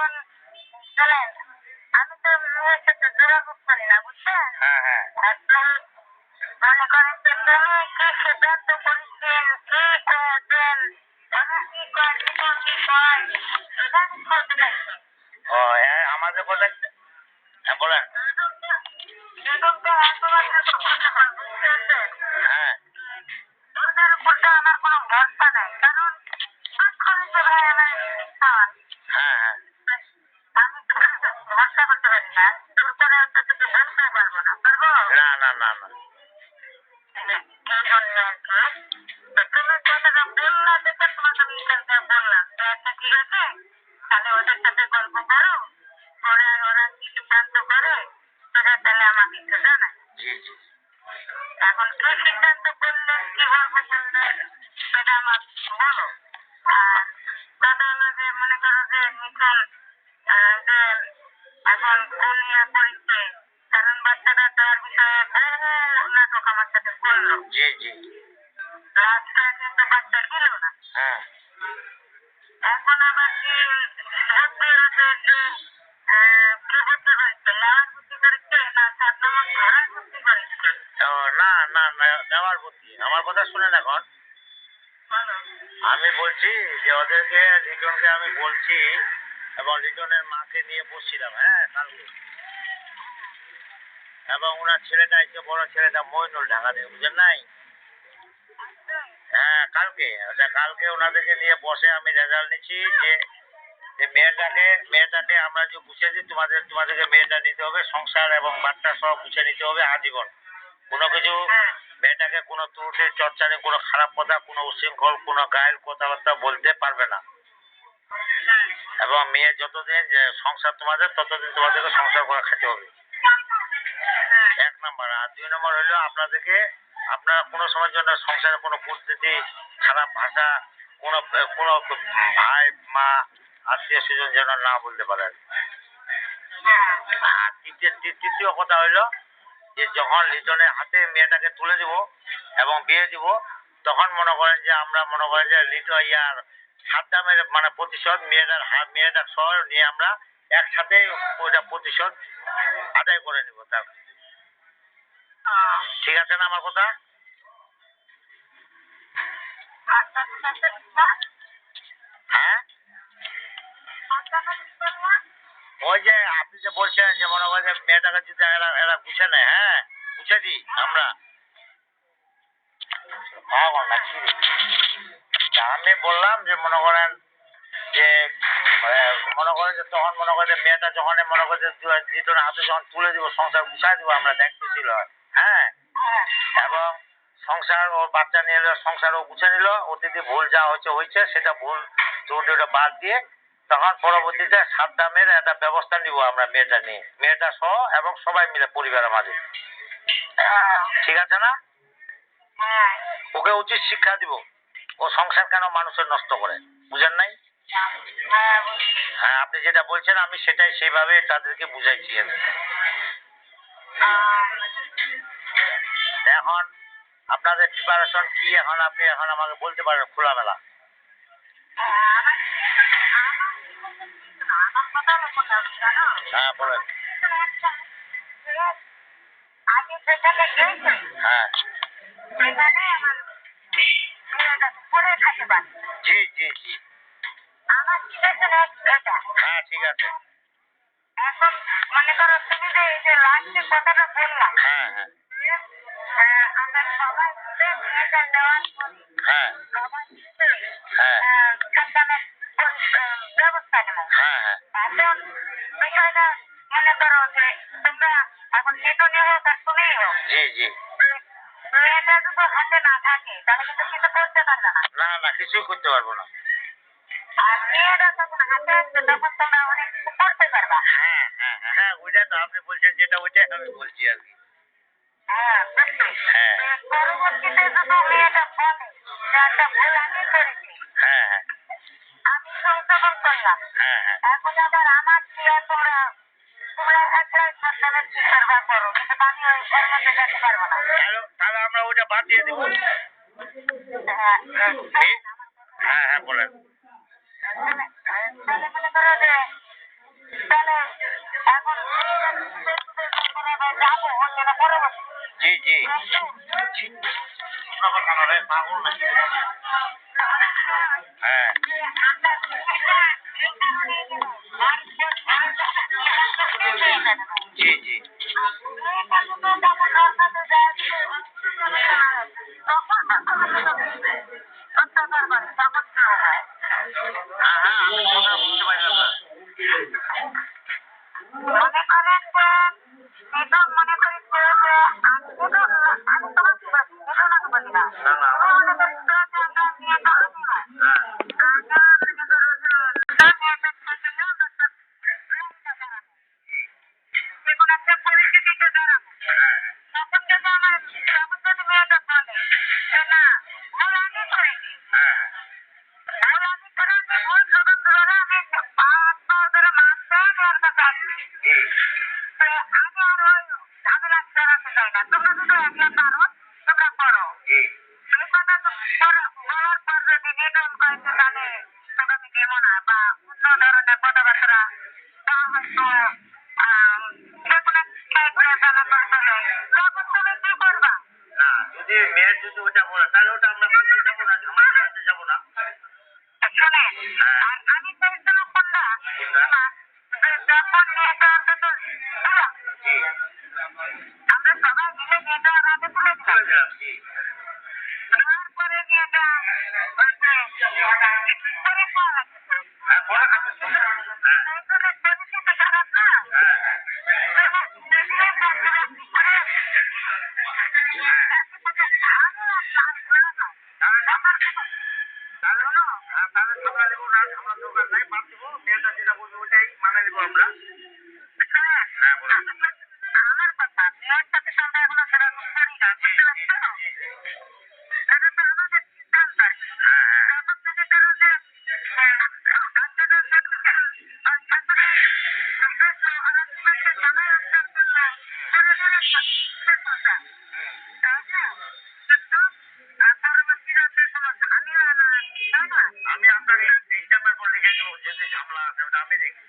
এখন শোনেন, আমি তো মেয়ের সাথে যোগাযোগ করি না, বুঝছেন? হ্যাঁ হ্যাঁ এখন মনে করেন যে তুমি কি সিদ্ধান্ত করেছেন, কি করছেন, এখন কি কয়, রিপন কি কয়, এটা আমি বলতে চাইছি। ও হ্যাঁ আমাদের কথা হ্যাঁ বলেন। রিপনকে একবার বুঝতে পারছেন? হ্যাঁ ওদের উপর তো আমার কোনো ভরসা নাই, কারণ খরচে ভাই আমার খাওয়ান। হ্যাঁ হ্যাঁ আমি ভরসা করতে পারি না, তোর করে একটা কিছু বলতে পারবো না, পারবো? না না না না এই জন্য আর কি। তো তুমি কথাটা বললা দেখে তোমাকে আমি এখান থেকে বললাম তো একটা ঠিক আছে, তাহলে ওদের সাথে গল্প করো, পরে আর ওরা কি সিদ্ধান্ত করে সেটা তাহলে আমাকে একটু জানাই। জি জি এখন কি সিদ্ধান্ত করলেন, কি বলবো বললেন সেটা আমার বলো। আর কথা হলো যে মনে করো যে মিঠুন যে এখন বলিয়া করেছে, কারণ বাচ্চাটা দেওয়ার বিষয়ে বহু নাটক আমার সাথে করলো। জি জি লাস্টে কিন্তু বাচ্চা দিল না। হ্যাঁ এখন আবার কি বুদ্ধি হচ্ছে যে কি বুদ্ধি করেছে, লাওয়ার বুদ্ধি করেছে না সাত নম্বর ঘোড়ার বুদ্ধি করেছে? ও না না না নেওয়ার বুদ্ধি। আমার কথা শুনেন এখন। বলো। আমি বলছি যে ওদেরকে লিটনকে আমি বলছি এবং লিটনের মাকে নিয়ে বসছিলাম হ্যাঁ কালকে, এবং ওনার ছেলেটা এসে বড় ছেলেটা মইনুল ঢাকা থেকে বুঝেন নাই। হ্যাঁ কালকে আচ্ছা কালকে ওনাদেরকে নিয়ে বসে আমি রেজাল্ট নিচ্ছি যে যে মেয়েটাকে আমরা যে গুছিয়ে দিই, তোমাদেরকে মেয়েটা নিতে হবে, সংসার এবং বাচ্চা সব গুছিয়ে নিতে হবে আজীবন। কোনো কিছু মেয়েটাকে কোনো ত্রুটি চর্চারে কোনো খারাপ কথা, কোনো উশৃঙ্খল, কোনো গায়ের কথাবার্তা বলতে পারবে না। এবং মেয়ে যতদিন যে সংসার তোমাদের, ততদিন তোমাদেরকে সংসার করে খেতে হবে, এক নম্বর। আর দুই নম্বর হলো আপনাদেরকে, আপনারা কোনো সময়ের জন্য সংসারে কোনো পরিস্থিতি, খারাপ ভাষা কোনো কোনো ভাই মা আত্মীয় স্বজন যেন না বলতে পারেন। আর তৃতীয় কথা হইলো যে যখন লিটনের হাতে মেয়েটাকে তুলে দিব এবং বিয়ে দিব, তখন মনে করেন যে আমরা মনে করেন যে লিটন ইয়ার সাদ্দামের মানে প্রতিশোধ মেয়েটার সহ নিয়ে আমরা একসাথে ওইটা প্রতিশোধ আদায় করে নিব তার। ঠিক আছে না আমার কথা? হ্যাঁ ওই যে আপনি যে বলছেন যে মনে করেন যে মেয়েটাকে যদি এরা বুঝে নেয়, হ্যাঁ বুঝে দিই আমরা। আমি বললাম যে মনে করেন যে মনে করেন যে তখন মনে করেন যে মেয়েটা যখন মনে করেন যে লিটনের হাতে যখন তুলে দিব, সংসার গুছাই দিব, আমরা দায়িত্বশীল হয় হ্যাঁ, এবং সংসার ওর বাচ্চা নিয়ে এলো, সংসার ও গুছে নিল, ও যদি ভুল যা হয়েছে সেটা ভুল ত্রুটিটা বাদ দিয়ে তখন পরবর্তীতে সাদ্দামের একটা ব্যবস্থা নিব আমরা মেয়েটা নিয়ে, মেয়েটা সহ এবং সবাই মিলে পরিবারের মাঝে। ঠিক আছে না? ওকে উচিত শিক্ষা দিব, ও সংসার কেন মানুষের নষ্ট করে, বুঝেন নাই? হ্যাঁ আপনি যেটা বলছেন আমি সেটাই সেইভাবে তাদেরকে বুঝাইছি। এখন আপনাদের প্রিপারেশন কি এখন আপনি এখন আমাকে বলতে পারেন খোলামেলা। হ্যাঁ বলেন। আগে যেখানে গেছে হ্যাঁ সেখানে আমার পরে থাকে পারে। জি জি জি আমার ঠিক আছে এটা। হ্যাঁ ঠিক আছে। এখন মনে করো তুমি যে এই যে লাস্টে কথাটা বললাম, হ্যাঁ হ্যাঁ আমরা সবাই মিলে মেয়েটা নেওয়ার পরে হ্যাঁ সবাই মিলে হ্যাঁ সন্তানের ব্যবস্থা নেব। হ্যাঁ হ্যাঁ এখন বিষয়টা মনে করো যে তোমরা এখন লিটনই হোক আর তুমিই হোক, জি জি মেয়েটা যদি হাতে না থাকে তাহলে কিন্তু কিছু করতে পারবে না। না না কিছুই করতে পারবো না। আর মেয়েটা যখন হাতে আসবে তখন তোমরা অনেক কিছু করতে পারবা। হ্যাঁ হ্যাঁ হ্যাঁ ওইটা তো আপনি বলছেন যেটা ওইটাই আমি বলছি আর কি। হ্যাঁ বুঝলি। হ্যাঁ পরবর্তীতে যদি মেয়েটা বলে যে একটা ভুল আমি করেছি, হ্যাঁ হ্যাঁ আমি সংশোধন করলাম, হ্যাঁ হ্যাঁ এখন আবার আমার দিয়ে তোমরা তোমরা একলাই সন্তানের কি করবা করো, কিন্তু আমি ওই ওর মধ্যে যেতে পারবো না। তাহলে আমরা ওইটা বাদ দিয়ে দিব। হ্যাঁ হ্যাঁ হ্যাঁ বলেন। তাহলে মনে করো যে যাবো অন্যরা পরবর্তী জি জি হ্যাঁ জি জি হ্যাঁ হ্যাঁ আমি কথা বুঝতে পারলাম না মনে করেন যে এখন মনে করি যে আমি তোমার কি বলছি না বলি না না না মনে করি যে আমরা নিয়ে তো আমি হয় যেকোনো একটা পরিস্থিতিতে দাঁড়াবো তখন যদি আমার তখন যদি মেয়েটা বলে যে না ভুল আমি করেছি ভুল আমি করেছি ভুল স্বতন্ত্র হলে আমি পাঁচ পাও ধরে মারতে ওর কাছে আসছি আমি আর ওই ঝামেলা জড়াতে চাই না তোমরা যদি একলা পারো তোমরা করো এই কথা তো বলার পর যদি নির্ণয় করেছে তাহলে তোমরা আমি নেবো না বা অন্য ধরনের কথাবার্তা বা হয়তো যেকোনো টাইপের জ্বালা করতে হয় তখন তুমি কি করবা না যদি মেয়ের যদি ওটা বলে তাহলে ওটা আমরা করতে যাবো না ঝামেলা করতে যাবো না শোনেন আর আমি চাইছিলাম কোনটা যখন মেয়েটা অন্তত জি আমরা সবাই মিলে মেয়েটা হাতে তুলে তুলে দিলাম দিলাম জি তারপরে মেয়েটা করে খাওয়া লাগছে হ্যাঁ পরে খাবে তো হ্যাঁ পরিস্থিতি খারাপ না হ্যাঁ তাহলে ঝামেলা দেবো না ঝামেলা দরকার নাই বাদ দেবো মেয়েটা যেটা বলবে ওইটাই মানে নেবো আমরা হ্যাঁ বলুন আমার কথা মেয়ের সাথে তো আমরা এখনো সেরকম করি না বুঝতে পারছো এটা তো আমাদের সিদ্ধান্ত তখন যদি ধরো যে বাচ্চাদের দেখতে আমি আপনার এই স্ট্যাম্পের পর লিখে দেবো যদি ঝামেলা আছে ওটা আমি দেখি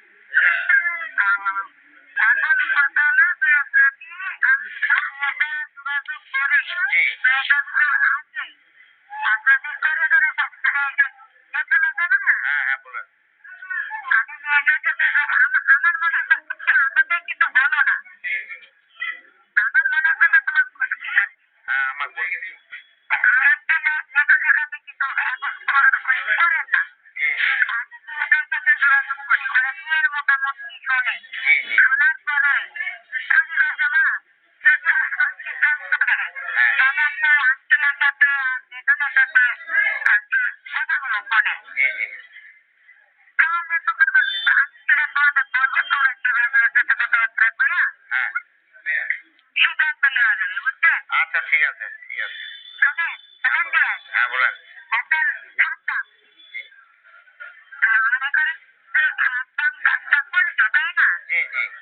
হ্যাঁ হ্যাঁ বলেন হ্যাঁ আমার বলি জি জি জি জি জি হ্যাঁ আচ্ছা ঠিক আছে ঠিক আছে হ্যাঁ বলেন জি জি জি জি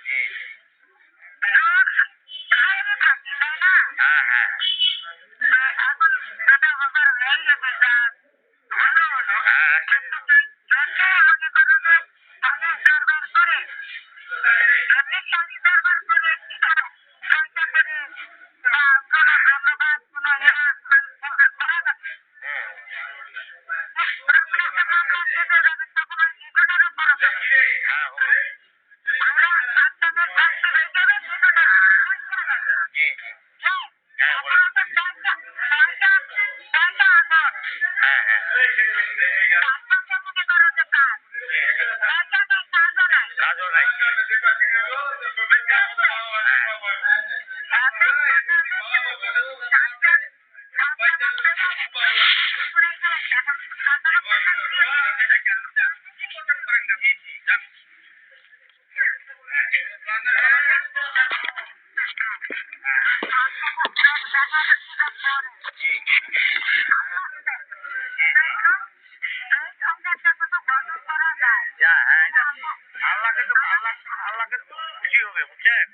জি জি হ্যাঁ হ্যাঁ হ্যাঁ হ্যাঁ জি জি হ্যাঁ বলেন হ্যাঁ হ্যাঁ কাজও নাই জি যা হ্যাঁ এটা আল্লাহকে তো খুশি হবে বুঝছেন